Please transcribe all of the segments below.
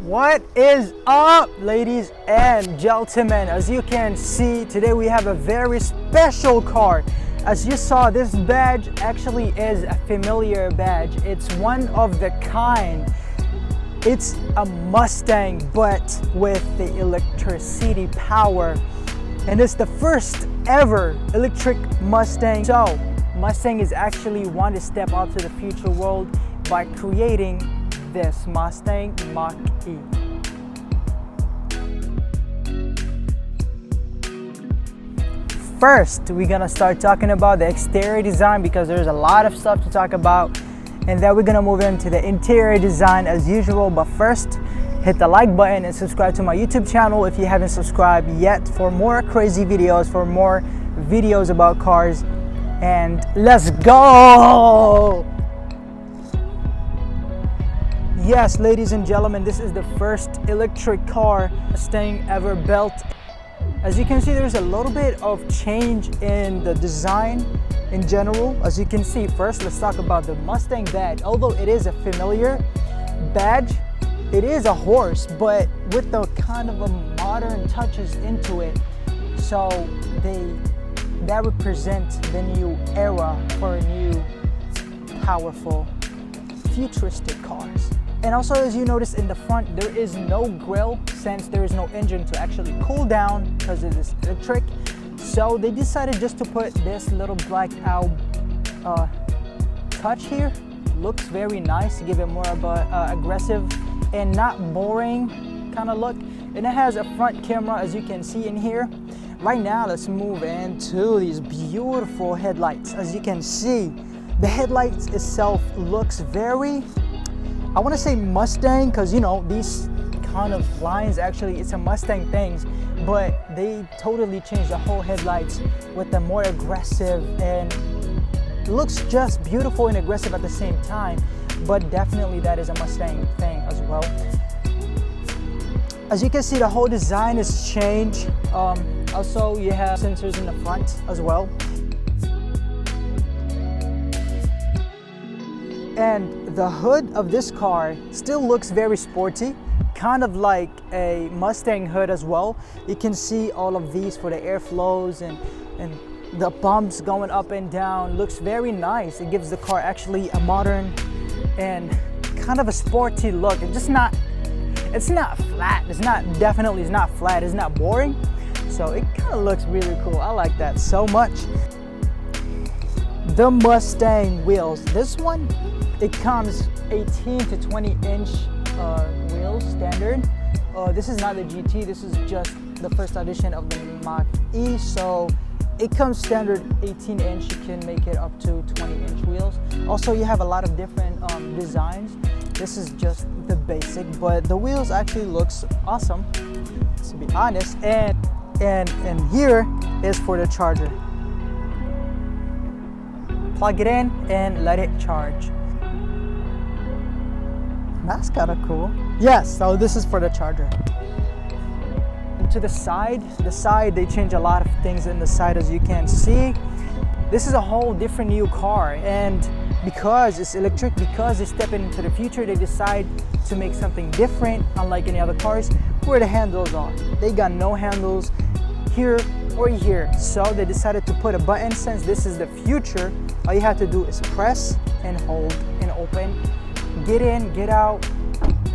What is up, ladies and gentlemen? As you can see, today we have a very special car. As you saw, this badge actually is a familiar badge. It's one of the kind. It's a Mustang, but with the electricity power. And it's the first ever electric Mustang. So Mustang is actually want to step out to the future world by creating this Mustang Mach E. First, we're gonna start talking about the exterior design because there's a lot of stuff to talk about, and then we're gonna move into the interior design as usual. But first, hit the like button and subscribe to my YouTube channel if you haven't subscribed yet for more crazy videos, for more videos about cars. And let's go! Yes, ladies and gentlemen, this is the first electric car Mustang ever built. As you can see, there's a little bit of change in the design in general. As you can see, first let's talk about the Mustang badge. Although it is a familiar badge, it is a horse, but with the kind of a modern touches into it. So that represents the new era for new, powerful, futuristic cars. And also, as you notice in the front, there is no grille since there is no engine to actually cool down because it is electric. So they decided just to put this little black out touch here. Looks very nice to give it more of a aggressive and not boring kind of look. And it has a front camera, as you can see in here. Right now, let's move into these beautiful headlights. As you can see, the headlights itself looks very, I want to say Mustang, because you know these kind of lines actually it's a Mustang things, but they totally changed the whole headlights with the more aggressive, and it looks just beautiful and aggressive at the same time. But definitely that is a Mustang thing as well. As you can see, the whole design is changed. Also, you have sensors in the front as well. And the hood of this car still looks very sporty, kind of like a Mustang hood as well. You can see all of these for the airflows and the bumps going up and down. Looks very nice. It gives the car actually a modern and kind of a sporty look. It's not flat. It's not flat. It's not boring. So it kind of looks really cool. I like that so much. The Mustang wheels. This one, it comes 18 to 20 inch wheels standard. This is not the GT, this is just the first edition of the Mach E. So it comes standard 18 inch, you can make it up to 20 inch wheels. Also, you have a lot of different designs. This is just the basic, but the wheels actually looks awesome, to be honest. And here is for the charger. Plug it in and let it charge. That's kind of cool. Yes, so this is for the charger. To the side they change a lot of things in the side, as you can see. This is a whole different new car, and because it's electric, because they step into the future, they decide to make something different, unlike any other cars, where the handles are. They got no handles here or here, so they decided to put a button. Since this is the future, all you have to do is press and hold and open. Get in, get out.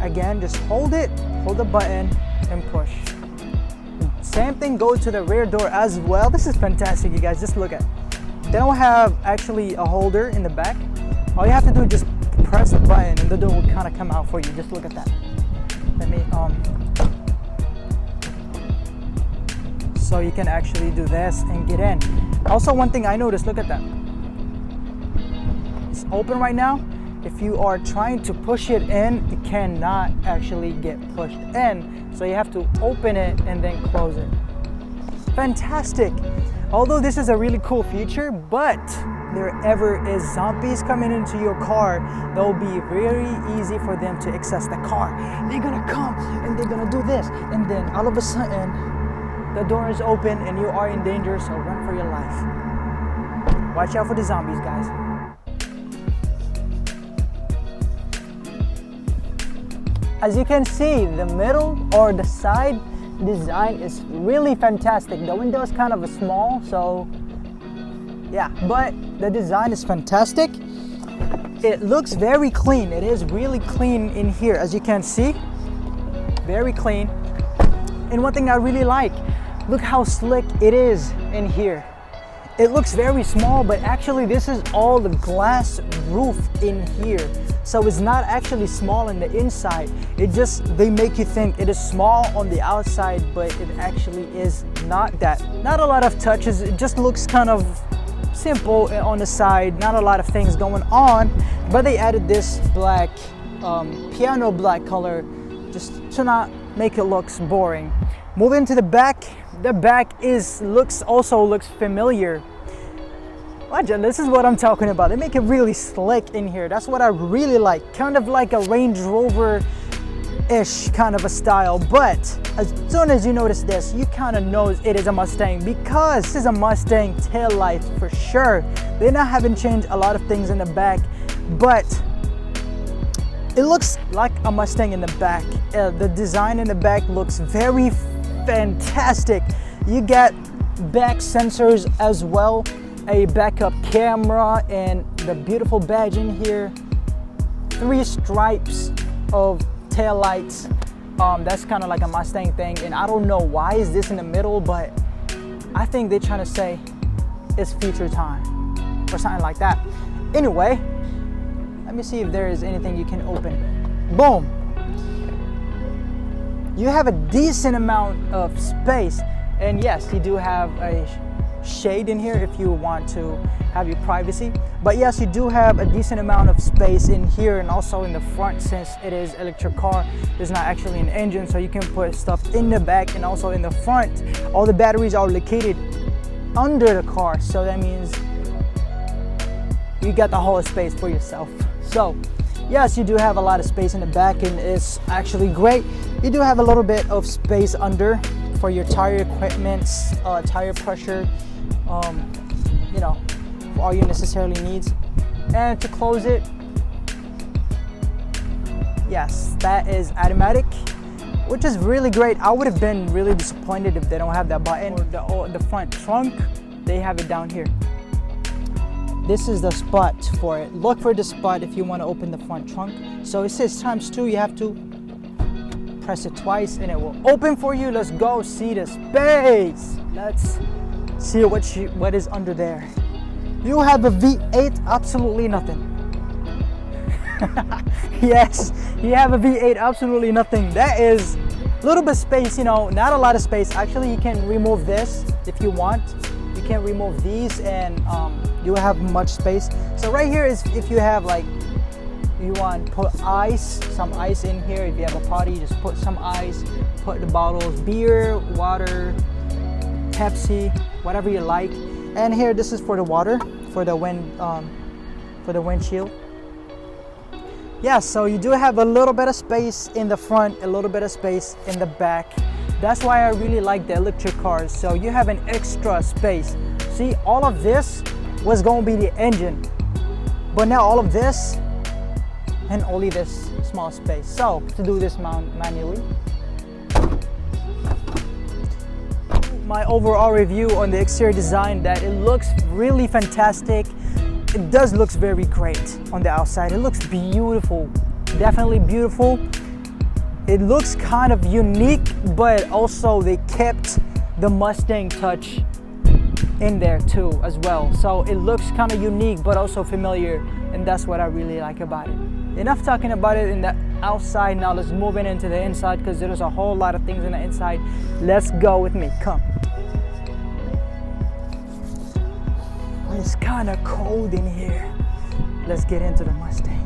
Again, just hold the button and push. Same thing goes to the rear door as well. This is fantastic, you guys. Just look at it. They don't have actually a holder in the back. All you have to do is just press the button and the door will kind of come out for you. Just look at that. Let me so you can actually do this and get in. Also, one thing I noticed, look at that. It's open right now. If you are trying to push it in, it cannot actually get pushed in. So you have to open it and then close it. Fantastic. Although this is a really cool feature, but there ever is zombies coming into your car, that will be very easy for them to access the car. They're gonna come and they're gonna do this, and then all of a sudden the door is open and you are in danger, so run for your life. Watch out for the zombies, guys. As you can see, the middle or the side design is really fantastic. The window is kind of small, so yeah, but the design is fantastic. It looks very clean. It is really clean in here, as you can see. Very clean. And one thing I really like, look how slick it is in here. It looks very small, but actually this is all the glass roof in here. So it's not actually small in the inside. They make you think it is small on the outside, but it actually is not that. Not a lot of touches. It just looks kind of simple on the side. Not a lot of things going on, but they added this black, piano black color just to not make it look boring. Moving to the back. The back also looks familiar. Watch it, this is what I'm talking about. They make it really slick in here. That's what I really like. Kind of like a Range Rover-ish kind of a style. But as soon as you notice this, you kind of know it is a Mustang, because this is a Mustang tail light for sure. They now haven't changed a lot of things in the back, but it looks like a Mustang in the back. The design in the back looks very fantastic. You get back sensors as well, a backup camera, and the beautiful badge in here. 3 stripes of tail lights. That's kind of like a Mustang thing, and I don't know why is this in the middle, but I think they're trying to say it's feature time or something like that. Anyway, let me see if there is anything you can open. Boom. You have a decent amount of space, and yes, you do have a shade in here if you want to have your privacy, but yes, you do have a decent amount of space in here, and also in the front, since it is electric car, there's not actually an engine, so you can put stuff in the back. And also in the front, all the batteries are located under the car, so that means you got the whole space for yourself. So yes, you do have a lot of space in the back, and it's actually great. You do have a little bit of space under for your tire equipment, tire pressure, you know, for all your necessarily needs. And to close it, yes, that is automatic, which is really great. I would have been really disappointed if they don't have that button. Or the front trunk, they have it down here. This is the spot for it. Look for the spot if you want to open the front trunk. So it says ×2, you have to press it twice and it will open for you. Let's go see the space. Let's see what is under there. You have a V8, absolutely nothing. Yes, you have a V8, absolutely nothing. That is a little bit space, you know, not a lot of space. Actually, you can remove this if you want. You can remove these, and you have much space. So right here is if you have, like, you want to put some ice in here. If you have a party, just put some ice, put the bottles, beer, water, Pepsi, whatever you like. And here, this is for the water, for the windshield. Yeah, so you do have a little bit of space in the front, a little bit of space in the back. That's why I really like the electric cars. So you have an extra space. See, all of this was going to be the engine, but now all of this and only this small space. So to do this manually. My overall review on the exterior design, that it looks really fantastic. It does look very great on the outside. It looks beautiful, definitely beautiful. It looks kind of unique, but also they kept the Mustang touch in there too as well. So it looks kind of unique, but also familiar, and that's what I really like about it. Enough talking about it in the outside. Now let's move into the inside, because there's a whole lot of things in the inside. Let's go with me, come. It's kind of cold in here. Let's get into the Mustang.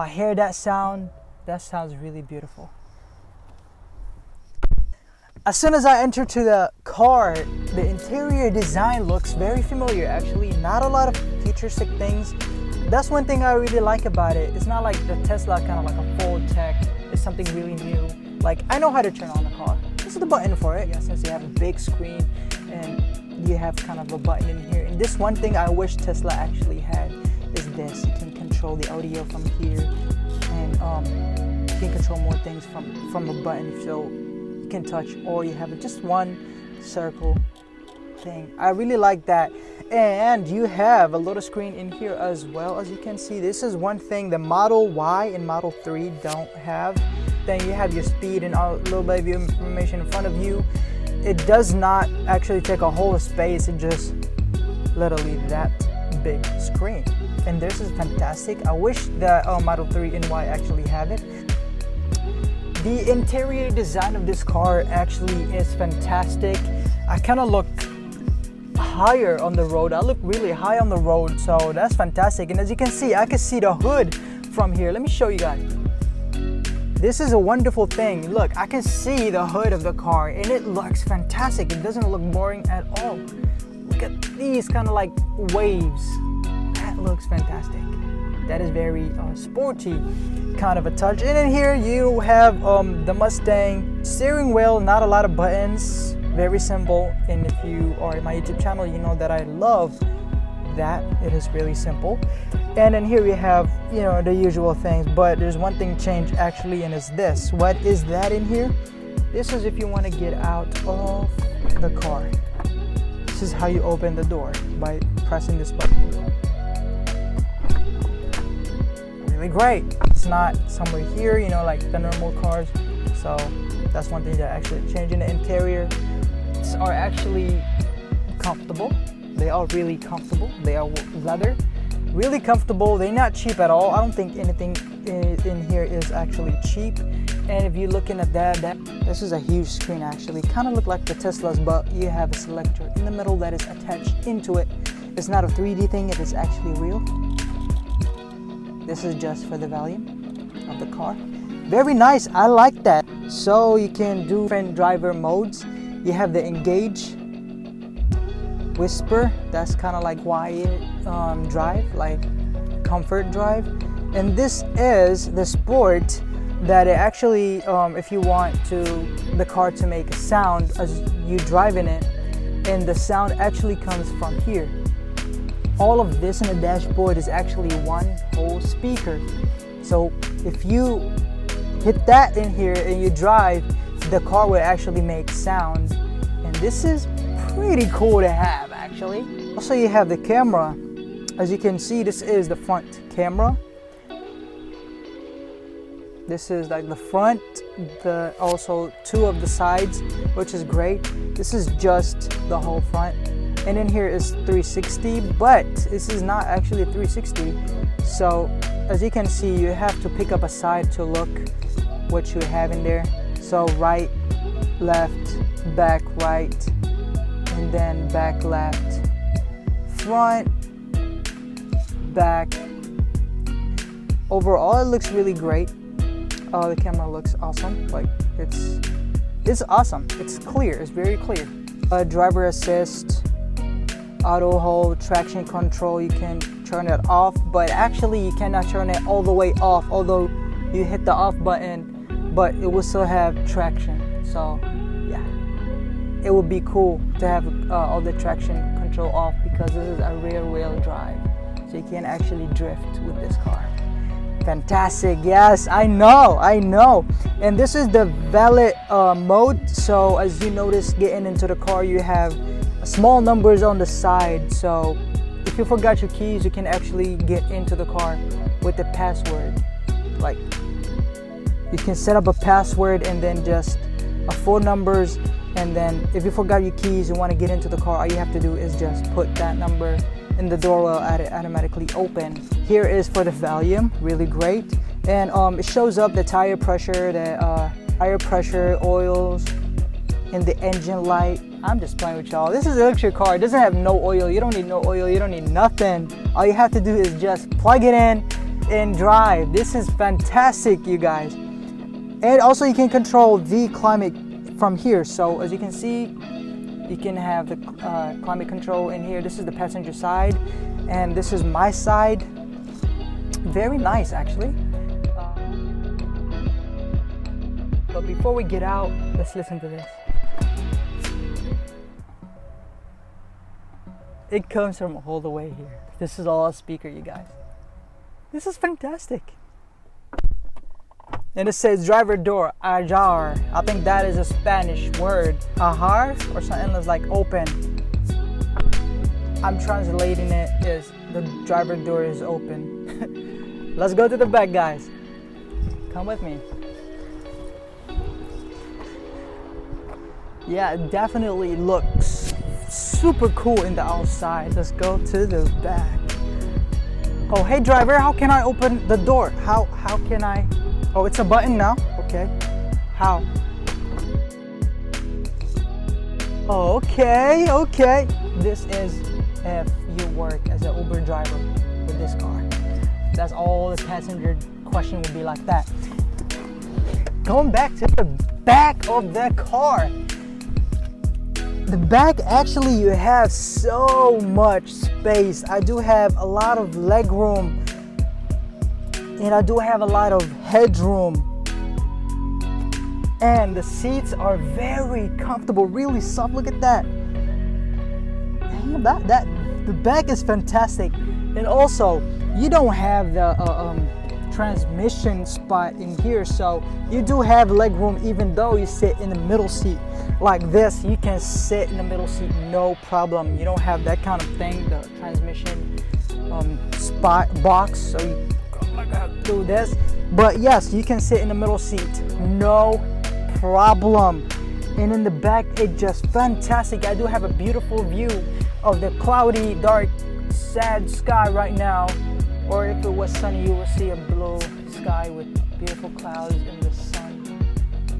Hear that sound? That sounds really beautiful. As soon as I enter to the car, the interior design looks very familiar actually. Not a lot of futuristic things. That's one thing I really like about it. It's not like the Tesla, kind of like a full tech. It's something really new. Like, I know how to turn on the car. This is the button for it. Yeah, since you have a big screen and you have kind of a button in here. And this one thing I wish Tesla actually had is this. You can control the audio from here, and you can control more things from a button. So you can touch, or you have just one circle thing. I really like that. And you have a little screen in here as well. As you can see, this is one thing the Model Y and Model 3 don't have. Then you have your speed and a little bit of your information in front of you. It does not actually take a whole space, it just literally that big screen. And this is fantastic. I wish that Model 3 and Y actually have it. The interior design of this car actually is fantastic. I kind of look higher on the road. I look really high on the road, so that's fantastic. And as you can see, I can see the hood from here. Let me show you guys. This is a wonderful thing. Look, I can see the hood of the car and it looks fantastic. It doesn't look boring at all. Look at these kind of like waves. That looks fantastic. That is very sporty kind of a touch. And in here you have the Mustang steering wheel, not a lot of buttons, very simple. And if you are in my YouTube channel, you know that I love that. It is really simple. And in here we have, you know, the usual things, but there's one thing changed actually, and it's this. What is that in here? This is if you want to get out of the car. This is how you open the door, by pressing this button. Really great. It's not somewhere here, you know, like the normal cars. So that's one thing that actually changed in the interior. These are actually comfortable. They are really comfortable. They are leather. Really comfortable. They're not cheap at all. I don't think anything in here is actually cheap. And if you're looking at that, this is a huge screen actually. Kind of look like the Teslas, but you have a selector in the middle that is attached into it. It's not a 3D thing, it is actually real. This is just for the volume of the car. Very nice, I like that. So you can do different driver modes. You have the engage, whisper, that's kind of like quiet drive, like comfort drive. And this is the sport that it actually, if you want the car to make a sound as you drive in it, and the sound actually comes from here. All of this in the dashboard is actually one whole speaker. So if you hit that in here and you drive, the car will actually make sound. And this is pretty cool to have actually. Also you have the camera. As you can see, this is the front camera. This is like the front, also two of the sides, which is great. This is just the whole front. And in here is 360, but this is not actually 360. So as you can see, you have to pick up a side to look what you have in there. So right, left, back, right, and then back, left, front, back. Overall, it looks really great. The camera looks awesome. Like it's awesome. It's clear. It's very clear. Driver assist, auto hold, traction control. You can turn it off, but actually you cannot turn it all the way off. Although you hit the off button, but it will still have traction. So yeah, it would be cool to have all the traction control off, because this is a rear wheel drive, so you can actually drift with this car. Fantastic. Yes, I know. And this is the valet mode. So as you notice, getting into the car, you have small numbers on the side. So if you forgot your keys, you can actually get into the car with the password. Like, you can set up a password and then just 4 numbers. And then if you forgot your keys, you want to get into the car, all you have to do is just put that number and the door will automatically open. Here is for the volume, really great. And it shows up the tire pressure, oils, and the engine light. I'm just playing with y'all. This is an electric car. It doesn't have no oil. You don't need no oil. You don't need nothing. All you have to do is just plug it in and drive. This is fantastic, you guys. And also you can control the climate from here. So as you can see, you can have the climate control in here. This is the passenger side, and this is my side. Very nice, actually. But before we get out, let's listen to this. It comes from all the way here. This is all a speaker, you guys. This is fantastic. And it says driver door, ajar. I think that is a Spanish word. Ajar or something that's like open. I'm translating it as the driver door is open. Let's go to the back, guys. Come with me. Yeah, it definitely looks super cool in the outside. Let's go to the back. Oh, hey driver, how can I open the door? How can I? Oh, it's a button now. Okay. How? Okay. This is if you work as an Uber driver with this car. That's all the passenger question would be like that. Going back to the back of the car. The back, actually, you have so much space. I do have a lot of leg room. And I do have a lot of headroom. And the seats are very comfortable, really soft. Look at that. Damn, the back is fantastic. And also, you don't have the transmission spot in here, so you do have leg room even though you sit in the middle seat. Like this, you can sit in the middle seat, no problem. You don't have that kind of thing, the transmission spot box, so you do this. But yes, you can sit in the middle seat, no problem. And in the back, it's just fantastic. I do have a beautiful view of the cloudy, dark, sad sky right now. Or if it was sunny, you will see a blue sky with beautiful clouds and the sun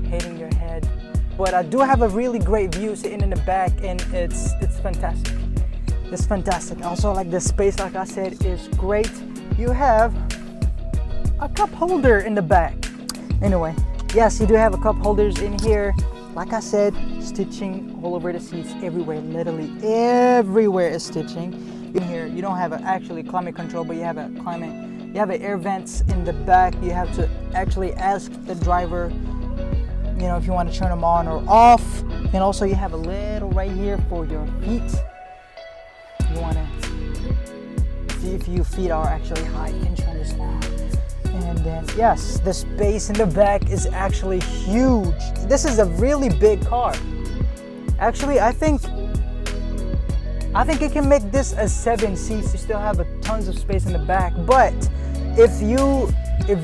hitting your head. But I do have a really great view sitting in the back, and it's fantastic. It's fantastic. Also, like the space, like I said, is great. You have a cup holder in the back. Anyway, yes, you do have a cup holders in here. Like I said, stitching all over the seats, everywhere, literally everywhere is stitching. In here, you don't have actually climate control, but you have you have air vents in the back. You have to actually ask the driver, you know, if you want to turn them on or off. And also you have a little right here for your feet. You want to see if your feet are actually high, you can turn this on. And then yes, the space in the back is actually huge. This is a really big car. Actually, I think it can make this a 7 seats. You still have tons of space in the back. But if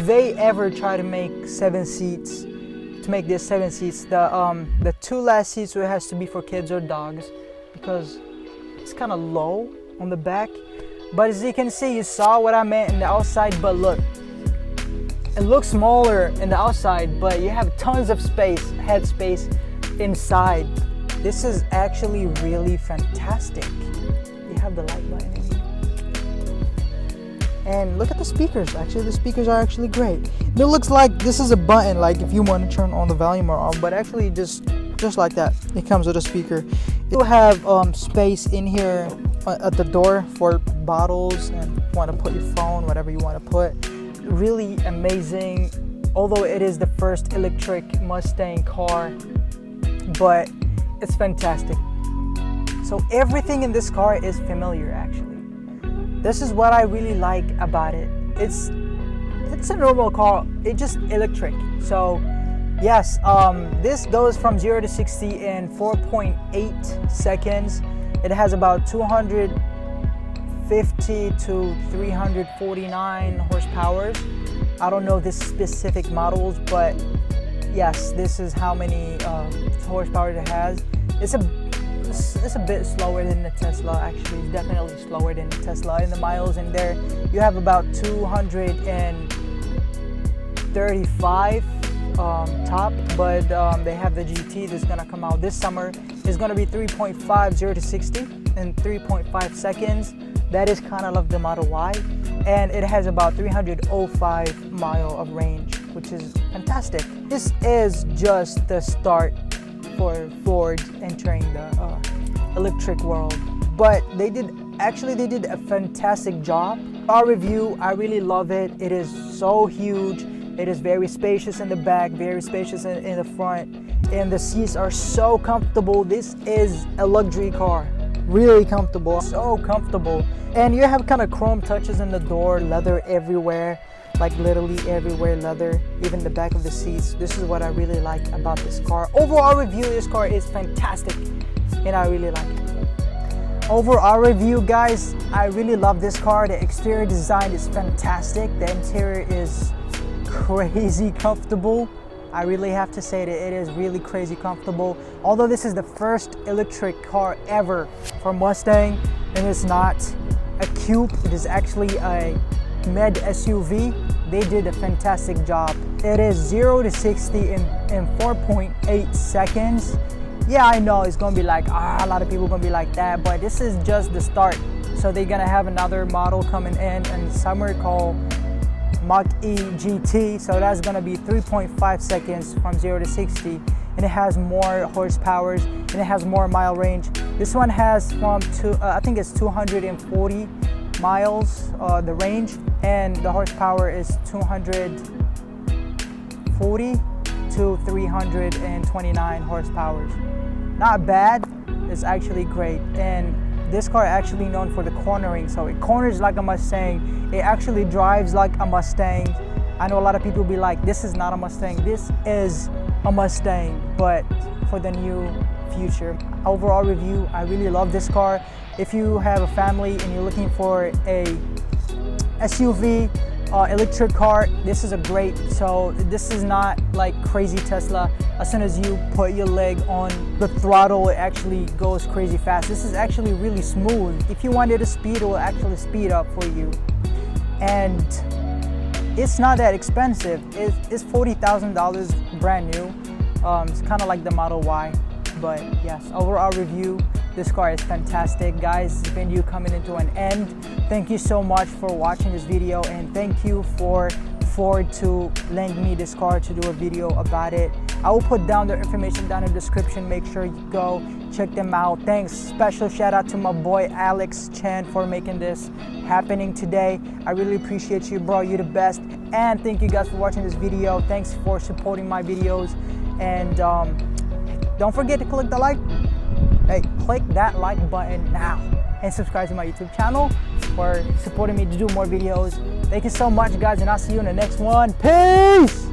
they ever try to make 7 seats, to make this 7 seats, the 2 last seats it has to be for kids or dogs because it's kind of low on the back. But as you can see, you saw what I meant in the outside. But look, it looks smaller in the outside, but you have tons of space, head space inside. This is actually really fantastic. You have the light button in here. And look at the speakers. Actually, the speakers are actually great. It looks like this is a button, like if you want to turn on the volume or off, but actually just like that. It comes with a speaker. You have space in here at the door for bottles and if you want to put your phone, whatever you want to put. Really amazing. Although it is the first electric Mustang car, but it's fantastic. So everything in this car is familiar actually. This is what I really like about it. It's a normal car, it's just electric. So yes, this goes from 0 to 60 in 4.8 seconds. It has about 250 to 349 horsepower. I don't know the specific models, but yes, this is how many horsepower it has. It's a bit slower than the Tesla. Actually, it's definitely slower than the Tesla. In the miles in there, you have about 235 top, but they have the GT that's gonna come out this summer. It's gonna be 3.5 0 to 60 in 3.5 seconds. That is kind of like the Model Y, and it has about 305 mile of range, which is fantastic. This is just the start for Ford entering the electric world, but they did a fantastic job. Our review, I really love it. It is so huge. It is very spacious in the back, very spacious in the front, and the seats are so comfortable. This is a luxury car. really comfortable, so comfortable. And you have kind of chrome touches in the door, leather everywhere, like literally everywhere leather, even the back of the seats. This is what I really like about this car. Overall review, this car is fantastic and I really like it. Overall review, guys, I really love this car. The exterior design is fantastic. The interior is crazy comfortable. I really have to say that it is really crazy comfortable. Although this is the first electric car ever from Mustang, and it's not a coupe, it is actually a mid SUV. They did a fantastic job. It is 0 to 60 in 4.8 seconds. Yeah, I know it's gonna be like, a lot of people are gonna be like that, but this is just the start. So they're gonna have another model coming in summer called Mach E GT, so that's gonna be 3.5 seconds from 0 to 60, and it has more horsepower and it has more mile range. This one has I think it's 240 miles, the range, and the horsepower is 240 to 329 horsepower. Not bad, it's actually great. And this car is actually known for the cornering, so it corners like a Mustang. It actually drives like a Mustang. I know a lot of people will be like, this is not a Mustang. This is a Mustang, but for the new future. Overall review, I really love this car. If you have a family and you're looking for a SUV, electric car, this is a great. So this is not like crazy Tesla. As soon as you put your leg on the throttle, it actually goes crazy fast. This is actually really smooth. If you wanted to speed, it will actually speed up for you. And it's not that expensive. It's $40,000 brand new. It's kind of like the Model Y. But yes, overall review, this car is fantastic. Guys, this video coming into an end. Thank you so much for watching this video, and thank you for Ford to lend me this car to do a video about it. I will put down their information down in the description. Make sure you go check them out. Thanks, special shout out to my boy Alex Chen for making this happening today. I really appreciate you, bro. You're the best. And thank you guys for watching this video. Thanks for supporting my videos. And don't forget to click the like. Hey, click that like button now and subscribe to my YouTube channel for supporting me to do more videos. Thank you so much, guys, and I'll see you in the next one. Peace!